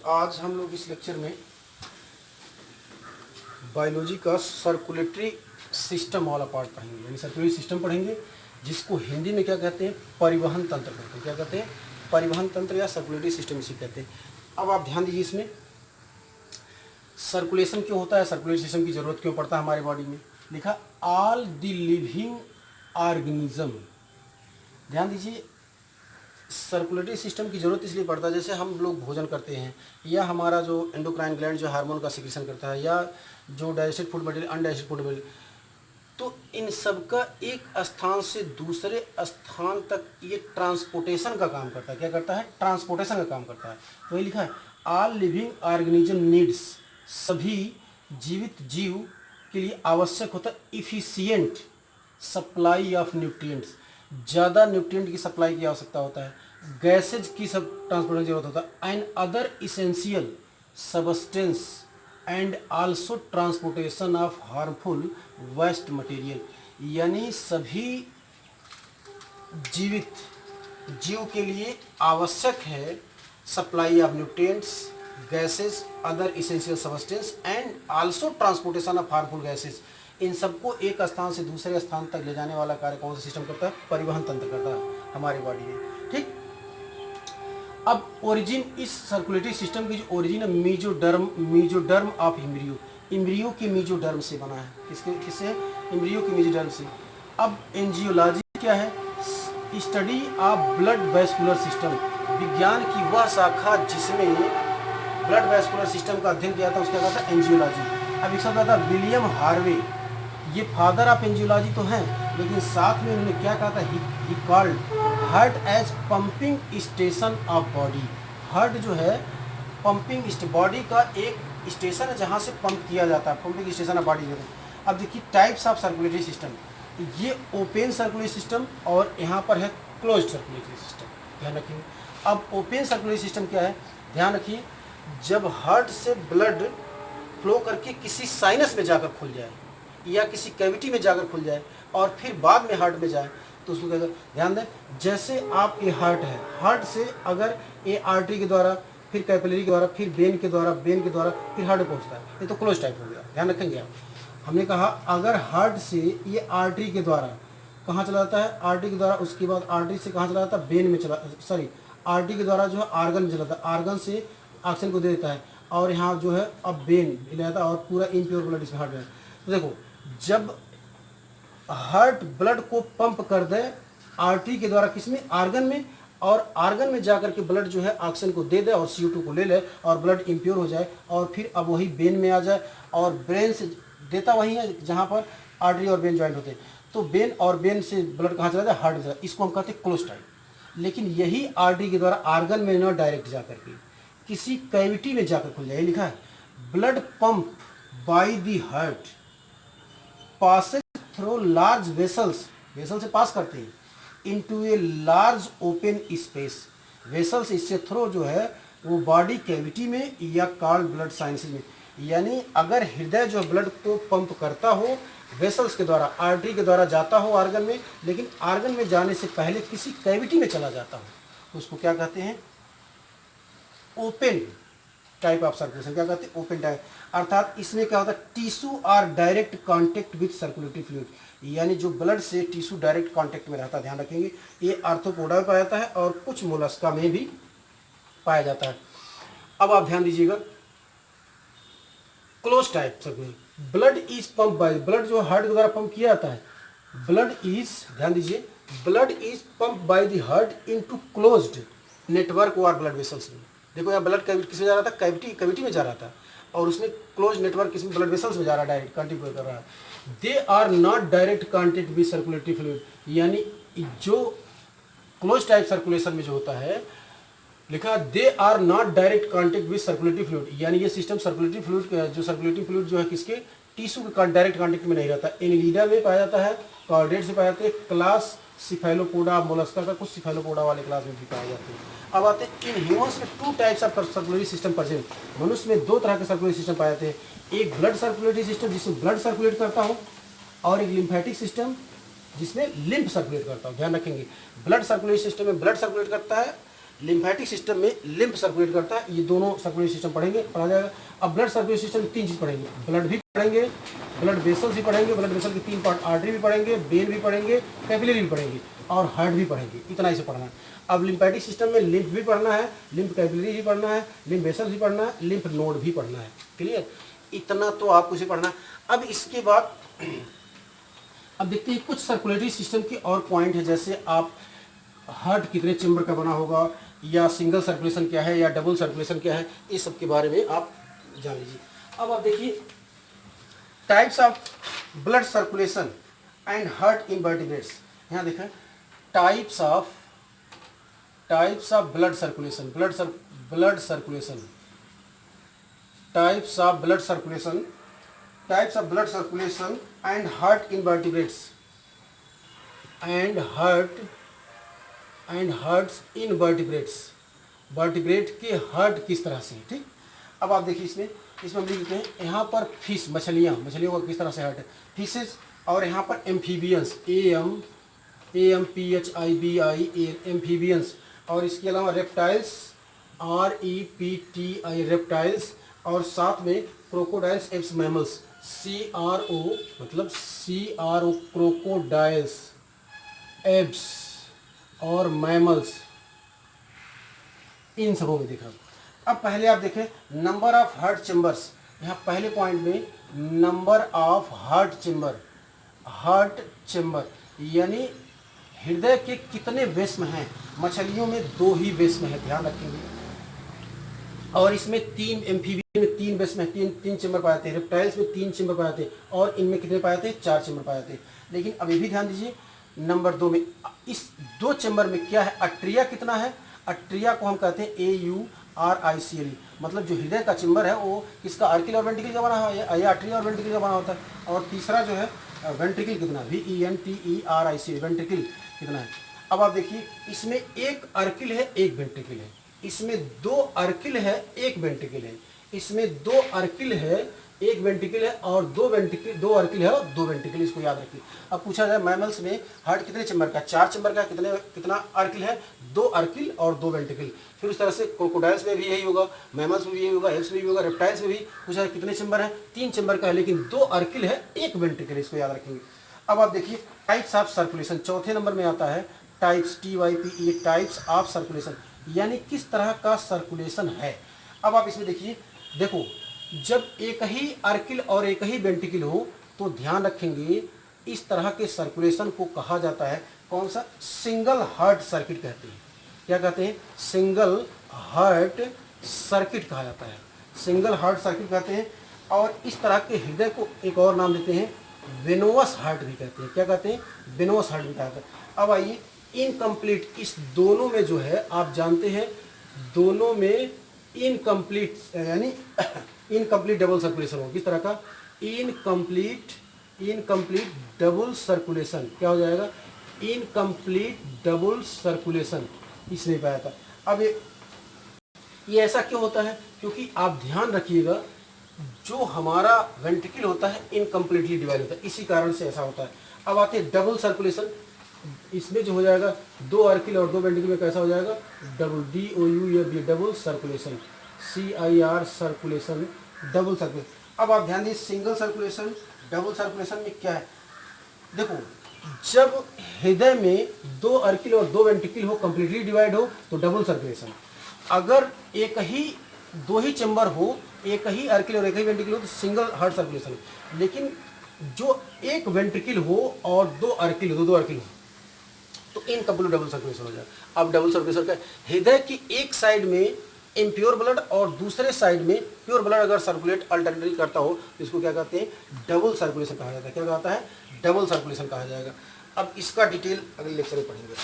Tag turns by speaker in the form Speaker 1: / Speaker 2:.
Speaker 1: आज हम लोग इस लेक्चर में बायोलॉजी का सर्कुलेटरी सिस्टम वाला पार्ट पढ़ेंगे, यानी सर्कुलेटरी सिस्टम पढ़ेंगे, जिसको हिंदी में क्या कहते हैं, परिवहन तंत्र कहते हैं। क्या कहते हैं? परिवहन तंत्र या सर्कुलेटरी सिस्टम इसी कहते हैं। अब आप ध्यान दीजिए, इसमें सर्कुलेशन क्यों होता है, सर्कुलेटरी सिस्टम की जरूरत क्यों पड़ता है हमारे बॉडी में। लिखा ऑल द लिविंग ऑर्गेनिज्म। ध्यान दीजिए, सर्कुलेटरी सिस्टम की ज़रूरत इसलिए पड़ता है, जैसे हम लोग भोजन करते हैं या हमारा जो एंडोक्राइन ग्लैंड जो हार्मोन का सिक्रेशन करता है, या जो digested food material, undigested food material, तो इन सब का एक स्थान से दूसरे स्थान तक ये ट्रांसपोर्टेशन का काम करता है। क्या करता है? ट्रांसपोर्टेशन का काम करता है। तो ये लिखा है ऑल लिविंग ऑर्गेनिज्म नीड्स, सभी जीवित जीव के लिए आवश्यक होता है इफिशियंट सप्लाई ऑफ न्यूट्रिएंट्स, ज़्यादा न्यूट्रिएंट की सप्लाई की आवश्यकता होता है, गैसेज की सब ट्रांसपोर्ट की जरूरत होता है, and other essential substance and also transportation of harmful waste material. यानी सभी जीवित जीव के लिए आवश्यक है supply of nutrients, gases, other essential substance and also transportation of harmful gases. इन सबको एक स्थान से दूसरे स्थान तक ले जाने वाला कार्य कौन सा सिस्टम करता है? परिवहन तंत्र करता है हमारी बॉडी में। ठीक। अब ओरिजिन, इस सर्कुलेटरी सिस्टम की जो ओरिजिन है मीजोडर्म ऑफ इम्ब्रियो, इम्ब्रियो के मीजोडर्म से बना है। किससे? इम्ब्रियो के मीजोडर्म से। अब एंजियोलॉजी क्या है? Study of blood vascular system, विज्ञान की वह शाखा जिसमें ब्लड वैस्कुलर सिस्टम का अध्ययन किया था, उसका क्या था? एंजियोलॉजी। अब एक शब्द आता है विलियम हार्वे, ये फादर ऑफ एंजियोलॉजी तो हैं, लेकिन साथ में उन्होंने क्या कहा था? He called heart as pumping station of body. Heart जो है पंपिंग बॉडी का एक स्टेशन है जहाँ से पंप किया जाता है, पंपिंग स्टेशन ऑफ बॉडी। अब देखिए टाइप्स ऑफ सर्कुलेटरी सिस्टम, ये ओपन सर्कुलेटरी सिस्टम और यहाँ पर है क्लोज्ड सर्कुलेटरी सिस्टम। ध्यान रखिए। अब ओपन सर्कुलेटरी सिस्टम क्या है? ध्यान रखिए, जब हार्ट से ब्लड फ्लो करके किसी साइनस में जाकर खुल जाए या किसी कैविटी में जाकर खुल जाए और फिर बाद में हार्ट में जाए, तो उसको कहते हैं, ध्यान दें, जैसे आप ये हार्ट है, हार्ट से अगर ये आर्टरी के द्वारा, फिर कैपिलरी के द्वारा, फिर वेन के द्वारा, फिर हार्ट में पहुंचता है, ये तो क्लोज टाइप हो गया। ध्यान रखेंगे आप। हमने कहा अगर हार्ट से ये आर्टरी के द्वारा कहाँ चला जाता है? आर्टरी के द्वारा, उसके बाद आर्टरी से कहाँ चला जाता है? वेन में चला, सॉरी, आर्टरी के द्वारा जो है आर्गन में चला जाता है, आर्गन से ऑक्सीजन को दे देता है, और यहाँ जो है अब वेन ले जाता है और पूरा इम्प्योर ब्लड इसमें हार्ट में। तो देखो, जब हार्ट ब्लड को पंप कर दे आर्टरी के द्वारा, किसमें? आर्गन में, और आर्गन में जाकर के ब्लड जो है ऑक्सीजन को दे दे और CO2 को ले ले और ब्लड इम्प्योर हो जाए, और फिर अब वही वेन में आ जाए, और ब्रेन से देता वही है जहाँ पर आर्टरी और वेन ज्वाइंट होते हैं। तो वेन और वेन से ब्लड कहाँ चला जाए? हार्ट में चला। इसको हम कहते हैं क्लोज टाइप। लेकिन यही आर्टरी के द्वारा आर्गन में न डायरेक्ट जाकर के किसी कैविटी में जाकर खुल जाए। लिखा है blood pump by the heart Passage through large vessels, vessel से पास करते हैं, into a large open space. Vessels इससे थ्रू जो है वो बॉडी कैविटी में या कॉल्ड ब्लड साइनसेस में। यानी अगर हृदय जो ब्लड को पंप करता हो वेसल्स के द्वारा, आर्टरी के द्वारा जाता हो आर्गन में, लेकिन आर्गन में जाने से पहले किसी कैविटी में चला जाता हो, तो उसको क्या कहते हैं? Open type of circulation. क्या कहते हैं? Open type. अर्थात इसमें क्या होता है? Tissue are direct contact with circulatory fluid, यानी जो ब्लड से टिश्यू डायरेक्ट कांटेक्ट में रहता है। ध्यान रखेंगे, ये आर्थ्रोपोडा में पाया जाता है और कुछ मोलस्का में भी पाया जाता है। अब आप ध्यान दीजिएगा, close type circulation, blood is pump by, blood जो हार्ट के द्वारा पंप किया जाता है, ब्लड इज, ध्यान दीजिए, blood is pump by the heart into closed network और ब्लड वेसल्स में। देखो यहाँ ब्लड किसमें जा रहा था? कैविटी में जा रहा था, और उसमें क्लोज नेटवर्क किसमें? ब्लड वेसल्स में जा रहा है, डायरेक्ट कांटेक्ट कर रहा है। They are not direct contact with circulatory fluid, यानी जो क्लोज टाइप सर्कुलेशन में जो होता है, लिखा they are not direct contact with circulatory fluid, यानी ये सिस्टम सर्कुलेटरी फ्लूइड जो है किसके? टिश्यू के डायरेक्ट कांटेक्ट में नहीं रहता। एनिलीडा में पाया जाता है, कॉर्डेट से पाया जाता है, क्लास सिफेलोपोडा, मोलस्का का कुछ सिफेलोपोडा वाले क्लास में भी पाए जाते हैं। अब आते हैं इन ह्यूमन्स में 2 types of circulatory system present. मनुष्य में 2 तरह के सर्कुलेटरी सिस्टम पाए जाते हैं, एक ब्लड सर्कुलेटरी सिस्टम जिसमें ब्लड सर्कुलेट करता हो, और एक लिम्फेटिक सिस्टम जिसमें लिम्फ सर्कुलेट करता हो। ध्यान रखेंगे, ब्लड सर्कुलेटरी सिस्टम में ब्लड सर्कुलेट करता है, लिम्फेटिक सिस्टम में लिम्फ सर्कुलेट करता है, ये दोनों सर्कुलेट सिस्टम पढ़ा जाएगा। अब ब्लड सर्कुलेट सिस्टम में 3 चीज़ पढ़ेंगे, ब्लड भी पढ़ेंगे, ब्लड वेसल्स भी पढ़ेंगे, ब्लड वेसल के 3 पार्ट, आर्टरी भी पढ़ेंगे, वेन भी पढ़ेंगे, कैपिलरी भी पढ़ेंगे और हार्ट भी पढ़ेंगे। इतना इसे पढ़ना है। अब लिम्फेटिक सिस्टम में लिम्फ भी पढ़ना है, लिम्फ कैपिलरी भी पढ़ना है, लिम्फ वेसल्स भी पढ़ना है, लिम्फ नोड भी पढ़ना है। क्लियर? इतना तो आपको इसे पढ़ना है। अब इसके बाद अब देखते हैं कुछ सर्कुलेटरी सिस्टम के और पॉइंट है, जैसे आप हार्ट कितने चेम्बर का बना होगा, या सिंगल सर्कुलेशन क्या है, या डबल सर्कुलेशन क्या है, इस सब के बारे में आप जान लीजिए। अब आप देखिए types of blood circulation and heart invertebrates. यहाँ देखें types of blood circulation, blood circulation, types of blood circulation and heart invertebrates and hearts in vertebrate के हार्ट किस तरह से, ठीक। अब आप देखिए इसमें हम लिख देते हैं, यहाँ पर फिश, मछलियों का किस तरह से हार्ट है, फिशेज, और यहाँ पर एम्फीबियंस, AMPHIBI एम्फीबियंस, और इसके अलावा रेप्टाइल्स, REPTI रेप्टाइल्स, और साथ में क्रोकोडाइल्स, एप्स, मैमल्स, CRO मतलब CRO क्रोकोडाइल्स, एप्स और मैमल्स, इन सबों में देखा। अब पहले आप देखें नंबर ऑफ हार्ट चेम्बर्स। यहाँ पहले पॉइंट में नंबर ऑफ हार्ट चेम्बर यानी हृदय के कितने वेस्म हैं। मछलियों में 2 ही वेस्म है, ध्यान रखेंगे, और इसमें 3, एम्फीबियन में 3 वेस्म है, 3 चेम्बर पाए जाते हैं, रेप्टाइल्स में 3 चेम्बर पाए जाते हैं, और इनमें कितने पाए जाते हैं, 4 चेम्बर पाए जाते हैं। लेकिन अभी भी ध्यान दीजिए नंबर 2 में, इस 2 चेम्बर में क्या है, अट्रिया कितना है, अट्रिया को हम कहते हैं AURICL, मतलब जो हृदय का चेम्बर है वो किसका, आर्किल और वेंट्रिकल का बना है, या अट्रिया और वेंट्रिकल का बना होता है। और तीसरा जो है वेंट्रिकल कितना, VENTERICL, वेंट्रिकल कितना है। अब आप देखिए इसमें 1 अर्किल है, 1 वेंट्रिकल है, इसमें 2 अर्किल है, 1 वेंट्रिकल है, इसमें 2 अर्किल है, 1 वेंट्रिकल है, और 2 अर्किल है और 2 वेंट्रिकल, इसको याद रखिए। अब पूछा जाए मैमल्स में हार्ट कितने चेम्बर का, 4 चेम्बर का, कितना अर्किल है, 2 अर्किल और 2 वेंट्रिकल। फिर उस तरह से क्रोकोडाइल्स में भी यही होगा, मैमल्स में भी यही होगा, एप्स में भी होगा, रेप्टाइल्स में भी पूछा है कितने चेम्बर है, 3 चेम्बर का है, लेकिन 2 अर्किल है, 1 वेंट्रिकल, इसको याद रखेंगे। अब आप देखिए टाइप्स ऑफ सर्कुलेशन, चौथे नंबर में आता है types, TYPE, types of circulation, यानी किस तरह का सर्कुलेशन है। अब आप इसमें देखो जब एक ही अर्किल और एक ही वेंट्रिकल हो तो ध्यान रखेंगे इस तरह के सर्कुलेशन को कहा जाता है कौन सा, सिंगल हार्ट सर्किट कहते हैं। क्या कहते हैं, सिंगल हार्ट सर्किट कहा जाता है, सिंगल हार्ट सर्किट कहते हैं। और इस तरह के हृदय को एक और नाम देते हैं, वेनोवस हार्ट भी कहते हैं। क्या कहते हैं, वेनोवस हार्ट भी कहते हैं। अब आइए इनकम्प्लीट, इस दोनों में जो है आप जानते हैं, दोनों में इनकम्प्लीट यानी इनकम्प्लीट डबल सर्कुलेशन हो, किस तरह का, इनकम्प्लीट डबल सर्कुलेशन, क्या हो जाएगा, इनकम्प्लीट डबल सर्कुलेशन, इसमें पाया था। अब ये ऐसा क्यों होता है, क्योंकि आप ध्यान रखिएगा जो हमारा वेंट्रिकल होता है इनकम्प्लीटली डिवाइड होता है, इसी कारण से ऐसा होता है। अब आते हैं डबल सर्कुलेशन, इसमें जो हो जाएगा 2 अर्किल और 2 वेंट्रिकल में कैसा हो जाएगा, double, DOU double circulation, CIR circulation, double circulation. अब आप ध्यान दीजिए सिंगल सर्कुलेशन, डबल सर्कुलेशन में क्या है, देखो जब हृदय में 2 अर्किल और 2 वेंट्रिकल हो, कंप्लीटली डिवाइड हो तो डबल सर्कुलेशन। अगर एक ही 2 ही चेम्बर हो, एक ही अर्किल और एक ही वेंट्रिकल हो तो सिंगल हार्ट सर्कुलेशन। लेकिन जो एक वेंट्रिकल हो और 2 अर्किल हो, 2 अर्किल हो तो इनकम्प्लीट डबल सर्कुलेशन हो जाएगा। अब डबल सर्कुलेशन का हृदय की एक साइड में इम्प्योर ब्लड और दूसरे साइड में प्योर ब्लड अगर सर्कुलेट अल्टरनेटली करता हो तो इसको क्या कहते हैं, डबल सर्कुलेशन कहा जाता है। क्या कहता है, डबल सर्कुलेशन कहा जाएगा। अब इसका डिटेल अगले लेक्चर में पढ़ेंगे।